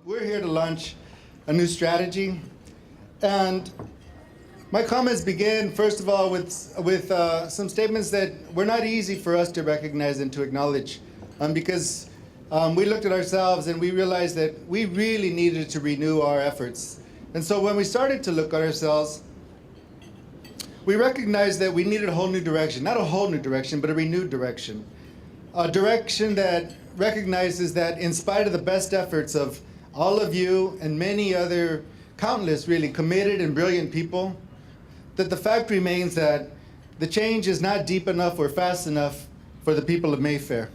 We're here to launch a new strategy, and my comments begin, first of all, with some statements that were not easy for us to recognize and to acknowledge, because we looked at ourselves and we realized that we really needed to renew our efforts. And so when we started to look at ourselves, we recognized that we needed a whole new direction, not a whole new direction, but a renewed direction. A direction that recognizes that in spite of the best efforts of all of you and many other countless really committed and brilliant people, that the fact remains that the change is not deep enough or fast enough for the people of Mayfair.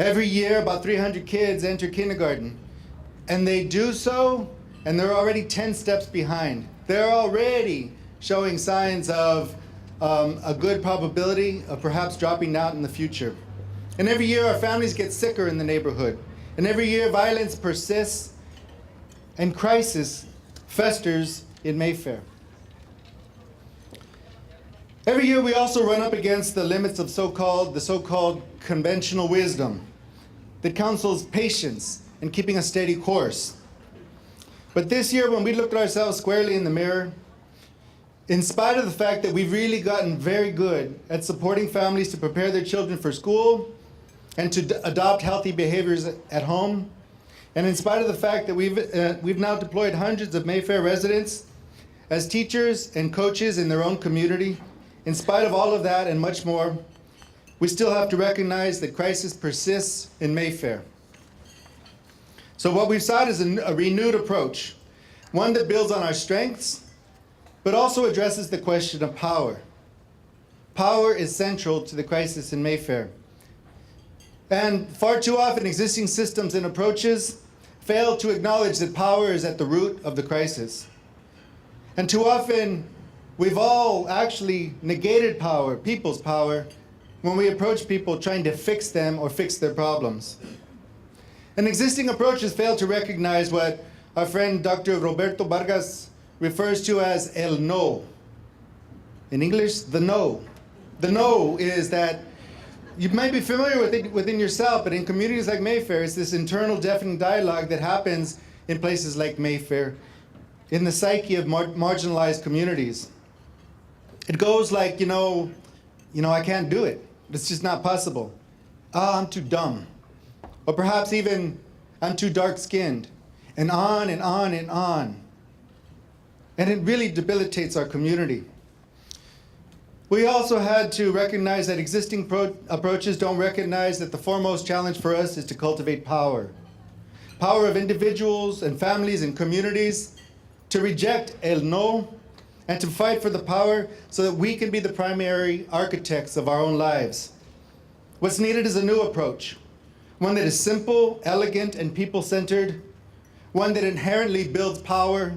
Every year, about 300 kids enter kindergarten, and they do so, and they're already 10 steps behind. They're already showing signs of a good probability of perhaps dropping out in the future. And every year, our families get sicker in the neighborhood. And every year, violence persists, and crisis festers in Mayfair. Every year we also run up against the limits of the so-called conventional wisdom that counsels patience and keeping a steady course. But this year, when we looked at ourselves squarely in the mirror, in spite of the fact that we've really gotten very good at supporting families to prepare their children for school and to adopt healthy behaviors at home, and in spite of the fact that we've now deployed hundreds of Mayfair residents as teachers and coaches in their own community, in spite of all of that and much more, we still have to recognize that crisis persists in Mayfair. So what we've sought is a renewed approach, one that builds on our strengths, but also addresses the question of power. Power is central to the crisis in Mayfair. And far too often, existing systems and approaches fail to acknowledge that power is at the root of the crisis. And too often, we've all actually negated power, people's power, when we approach people trying to fix them or fix their problems. And existing approaches fail to recognize what our friend Dr. Roberto Vargas refers to as el no. In English, the no. The no is that you might be familiar with it within yourself, but in communities like Mayfair, it's this internal deafening dialogue that happens in places like Mayfair, in the psyche of marginalized communities. It goes like, I can't do it. It's just not possible. I'm too dumb. Or perhaps even, I'm too dark-skinned. And on and on and on. And it really debilitates our community. We also had to recognize that existing approaches don't recognize that the foremost challenge for us is to cultivate power. Power of individuals and families and communities to reject el no and to fight for the power so that we can be the primary architects of our own lives. What's needed is a new approach, one that is simple, elegant, and people-centered, one that inherently builds power,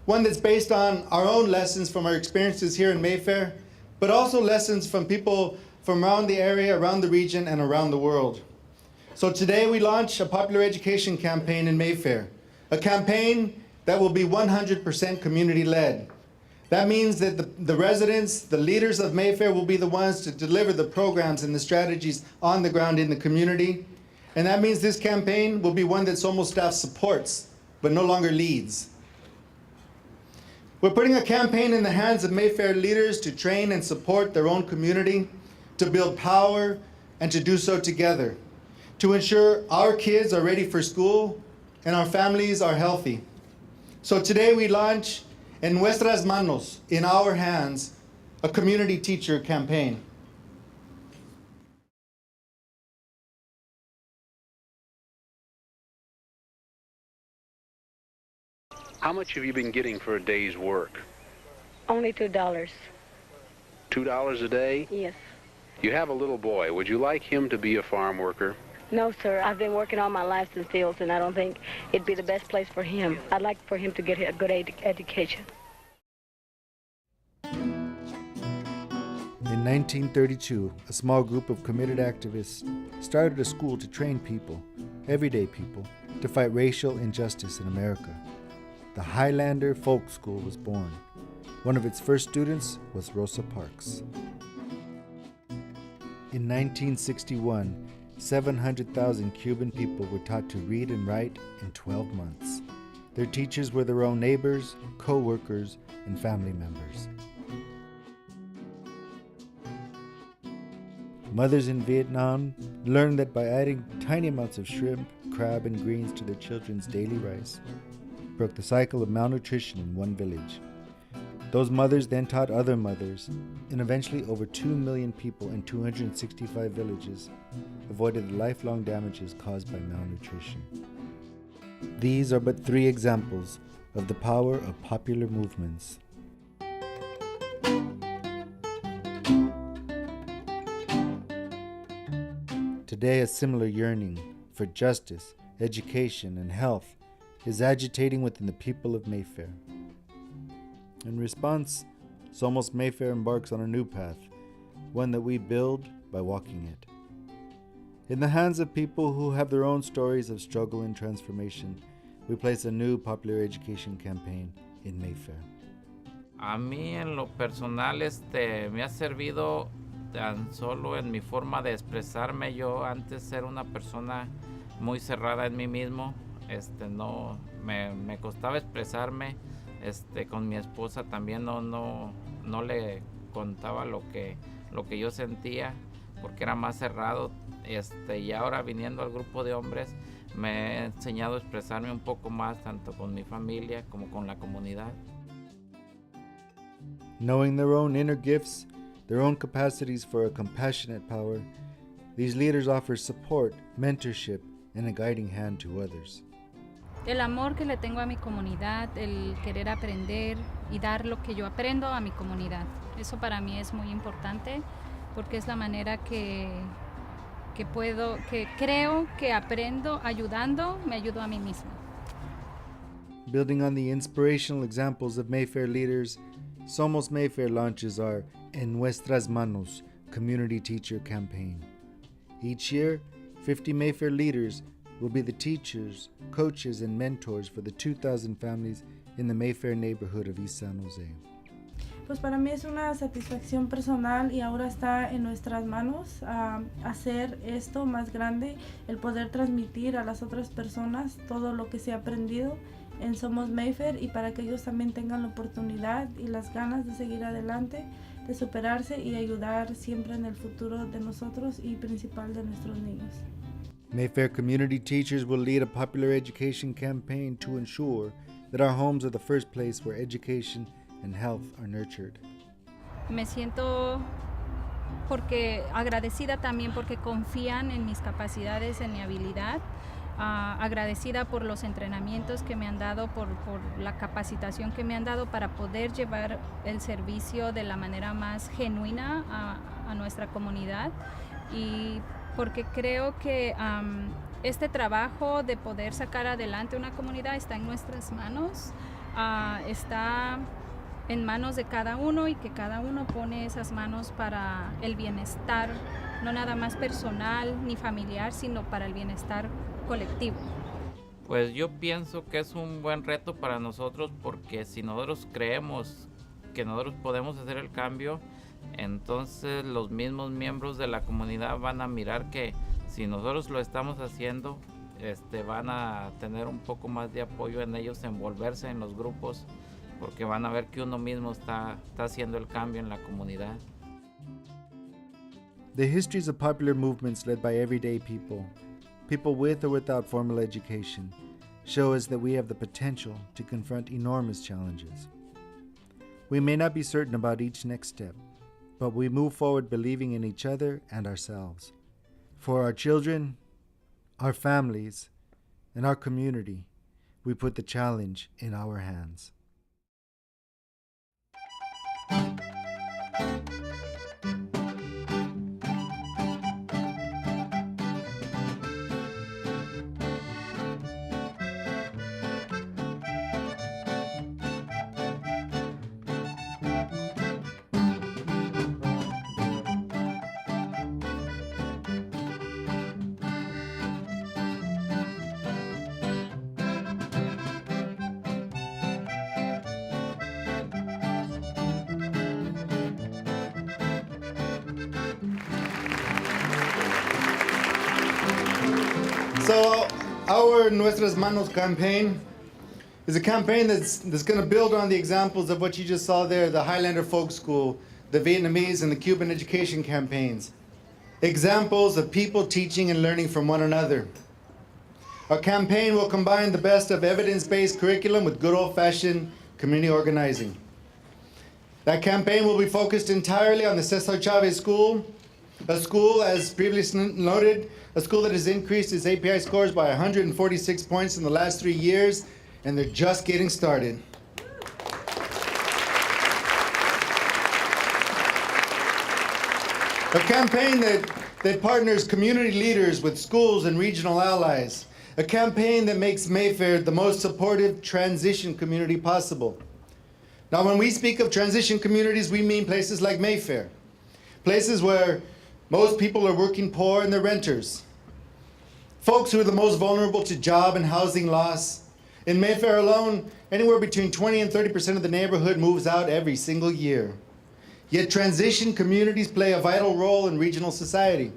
one that's based on our own lessons from our experiences here in Mayfair, but also lessons from people from around the area, around the region, and around the world. So today we launch a popular education campaign in Mayfair, a campaign that will be 100% community-led. That means that the residents, the leaders of Mayfair will be the ones to deliver the programs and the strategies on the ground in the community. And that means this campaign will be one that Somos staff supports, but no longer leads. We're putting a campaign in the hands of Mayfair leaders to train and support their own community, to build power, and to do so together, to ensure our kids are ready for school and our families are healthy. So today we launch En Nuestras Manos, in our hands, a community teacher campaign. How much have you been getting for a day's work? Only $2. $2 a day? Yes. You have a little boy. Would you like him to be a farm worker? No, sir. I've been working all my life in fields, and I don't think it'd be the best place for him. I'd like for him to get a good education. In 1932, a small group of committed activists started a school to train people, everyday people, to fight racial injustice in America. The Highlander Folk School was born. One of its first students was Rosa Parks. In 1961, 700,000 Cuban people were taught to read and write in 12 months. Their teachers were their own neighbors, co-workers, and family members. Mothers in Vietnam learned that by adding tiny amounts of shrimp, crab, and greens to their children's daily rice, broke the cycle of malnutrition in one village. Those mothers then taught other mothers, and eventually over 2 million people in 265 villages avoided the lifelong damages caused by malnutrition. These are but 3 examples of the power of popular movements. Today, a similar yearning for justice, education, and health is agitating within the people of Mayfair. In response, Somos Mayfair embarks on a new path, one that we build by walking it. In the hands of people who have their own stories of struggle and transformation, we place a new popular education campaign in Mayfair. A mí en lo personal me ha servido tan solo en mi forma de expresarme. Yo antes era una persona muy cerrada en mí mismo, no me costaba expresarme. Con mi esposa también no le contaba lo que yo sentía porque era más cerrado, y ahora viniendo al grupo de hombres me he enseñado a expresarme un poco más tanto con mi familia como con la comunidad. Knowing their own inner gifts, their own capacities for a compassionate power, these leaders offer support, mentorship, and a guiding hand to others. El amor que le tengo a mi comunidad, el querer aprender y dar lo que yo aprendo a mi comunidad. Eso para mí es muy importante porque es la manera que creo que aprendo ayudando, me ayudo a mí mismo. Building on the inspirational examples of Mayfair leaders, Somos Mayfair launches our En Nuestras Manos community teacher campaign. Each year, 50 Mayfair leaders will be the teachers, coaches, and mentors for the 2,000 families in the Mayfair neighborhood of East San Jose. Pues para mí es una satisfacción personal y ahora está en nuestras manos hacer esto más grande, el poder transmitir a las otras personas todo lo que se ha aprendido en Somos Mayfair y para que ellos también tengan la oportunidad y las ganas de seguir adelante, de superarse y ayudar siempre en el futuro de nosotros y principal de nuestros niños. Mayfair community teachers will lead a popular education campaign to ensure that our homes are the first place where education and health are nurtured. Me siento agradecida también porque confían en mis capacidades, en mi habilidad, agradecida por los entrenamientos que me han dado, por la capacitación que me han dado para poder llevar el servicio de la manera más genuina a nuestra comunidad y porque creo que este trabajo de poder sacar adelante una comunidad está en nuestras manos, está en manos de cada uno y que cada uno pone esas manos para el bienestar, no nada más personal ni familiar, sino para el bienestar colectivo. Pues yo pienso que es un buen reto para nosotros porque si nosotros creemos que nosotros podemos hacer el cambio, entonces los mismos miembros de la comunidad van a mirar que si nosotros lo estamos haciendo, van a tener un poco más de apoyo en ellos, envolverse en los grupos, porque van a ver que uno mismo está haciendo el cambio en la comunidad. The histories of popular movements led by everyday people with or without formal education, show us that we have the potential to confront enormous challenges. We may not be certain about each next step, but we move forward believing in each other and ourselves. For our children, our families, and our community, we put the challenge in our hands. So our Nuestras Manos campaign is a campaign that's going to build on the examples of what you just saw there, the Highlander Folk School, the Vietnamese and the Cuban education campaigns. Examples of people teaching and learning from one another. Our campaign will combine the best of evidence-based curriculum with good old-fashioned community organizing. That campaign will be focused entirely on the Cesar Chavez School, a school, as previously noted, a school that has increased its API scores by 146 points in the last 3 years, and they're just getting started. A campaign that partners community leaders with schools and regional allies. A campaign that makes Mayfair the most supportive transition community possible. Now, when we speak of transition communities, we mean places like Mayfair. Places where most people are working poor and they're renters. Folks who are the most vulnerable to job and housing loss. In Mayfair alone, anywhere between 20 and 30% of the neighborhood moves out every single year. Yet transition communities play a vital role in regional society.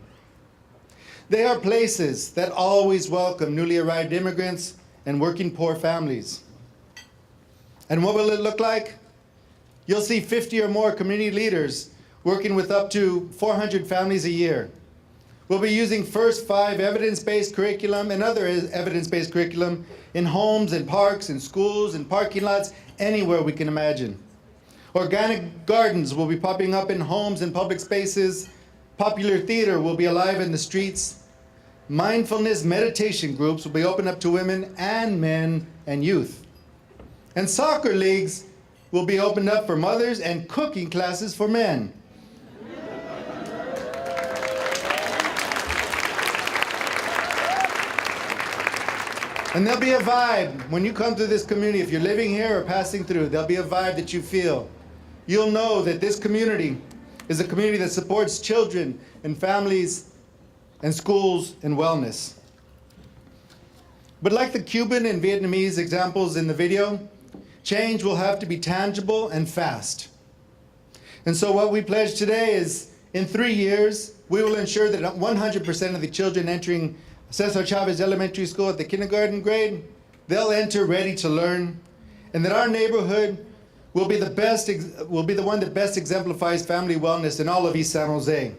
They are places that always welcome newly arrived immigrants and working poor families. And what will it look like? You'll see 50 or more community leaders working with up to 400 families a year. We'll be using First 5 evidence-based curriculum and other evidence-based curriculum in homes and parks and schools and parking lots, anywhere we can imagine. Organic gardens will be popping up in homes and public spaces. Popular theater will be alive in the streets. Mindfulness meditation groups will be open up to women and men and youth. And soccer leagues will be opened up for mothers and cooking classes for men. And there'll be a vibe when you come to this community. If you're living here or passing through, there'll be a vibe that you feel. You'll know that this community is a community that supports children and families and schools and wellness. But like the Cuban and Vietnamese examples in the video, change will have to be tangible and fast. And so what we pledge today is, in 3 years, we will ensure that 100% of the children entering Cesar Chavez Elementary School at the kindergarten grade, they'll enter ready to learn, and that our neighborhood will be the one that best exemplifies family wellness in all of East San Jose.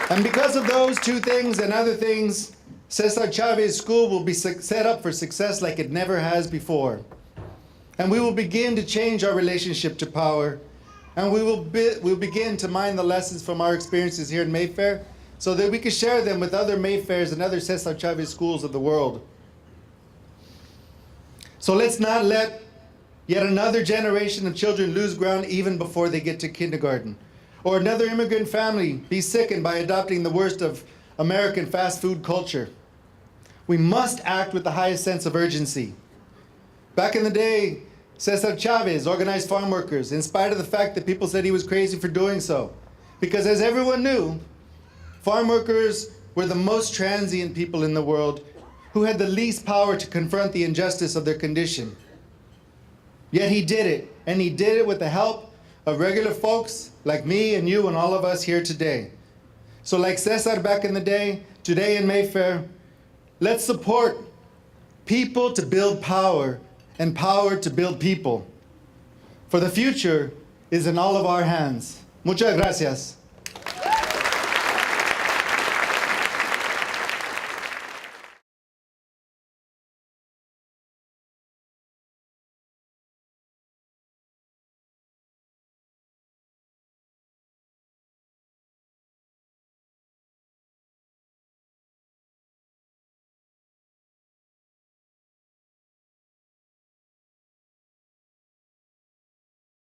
And because of those two things and other things, Cesar Chavez School will be set up for success like it never has before. And we will begin to change our relationship to power, and we'll begin to mine the lessons from our experiences here in Mayfair so that we can share them with other Mayfairs and other Cesar Chavez schools of the world. So let's not let yet another generation of children lose ground even before they get to kindergarten, or another immigrant family be sickened by adopting the worst of American fast food culture. We must act with the highest sense of urgency. Back in the day, Cesar Chavez organized farm workers in spite of the fact that people said he was crazy for doing so. Because as everyone knew, farm workers were the most transient people in the world who had the least power to confront the injustice of their condition. Yet he did it, and he did it with the help of regular folks like me and you and all of us here today. So like Cesar back in the day, today in Mayfair, let's support people to build power and power to build people. For the future is in all of our hands. Muchas gracias.